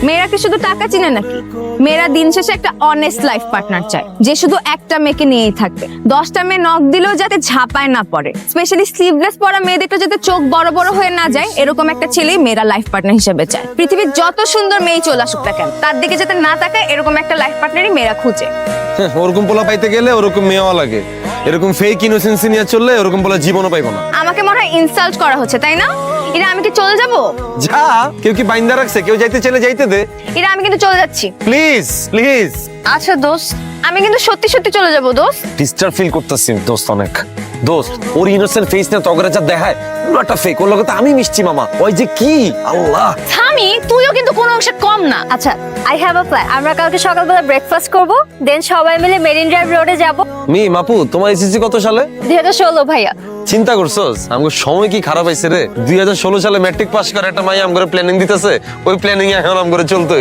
মেয়েরা কি শুধু টাকা চিনে নাকি? মেয়েরা দিন শেষে একটা অনেস্ট লাইফ পার্টনার চায়, যে শুধু একটা মেয়েকে নিয়েই থাকবে। 10টা মেয়ে নক দিলেও যাতে ঝাপায় না পড়ে, স্পেশালি স্লিভলেস পরা মেয়েদেরটা যাতে চোখ বড় বড় হয়ে না যায়, এরকম একটা ছেলেই মেয়েরা লাইফ পার্টনার হিসেবে চায়। পৃথিবীর যত সুন্দর মেয়ে চলে আসুক না কেন, তার দিকে যাতে না তাকায় এরকম একটা লাইফ পার্টনারই মেয়েরা খুঁজে। ওরকম পোলা পাইতে গেলে ওরকম মেয়েও লাগে। এরকম ফেক ইনোসেন্সি নিয়ে চললে ওরকম পোলা জীবনও পাইবো না। আমাকে মনে হয় ইনসাল্ট করা হচ্ছে, তাই না? ইরা, আমি কি চলে যাব? যা, কেউ কি বাইন্দা রাখছে? কেউ যাইতে চলে যাইতে দে। ইরা, আমি কিন্তু চলে যাচ্ছি। Please please. আচ্ছা দোস্ত, আমি কিন্তু সত্যি সত্যি চলে যাব দোস্ত। ডিস্টার্ব ফিল করতেছি দোস্ত অনেক। দোস্ত, ওর ইনোসেন্ট ফেস না তগরে যা দেখায় পুরো একটা ফেক। ওর লগে তো আমি মিশছি মামা, ওই যে কি আল্লাহ। স্বামী, তুইও কিন্তু কোনো অংশে কম না। আচ্ছা, আই হ্যাভ আ প্ল্যান। আমরা কালকে সকালবেলা ব্রেকফাস্ট করব, দেন সবাই মিলে মেরিন ড্রাইভ রোডে যাব। মাপু, তোমার এসএসসি কত সালে? 2016 ভাইয়া। চিন্তা করছস আমার সময় কি খারাপ হয়েছে রে? 2016 সালে ম্যাট্রিক পাস করে একটা মাই আমগরে প্ল্যানিং দিতেছে, ওই প্ল্যানিং এখন আমগরে চলতে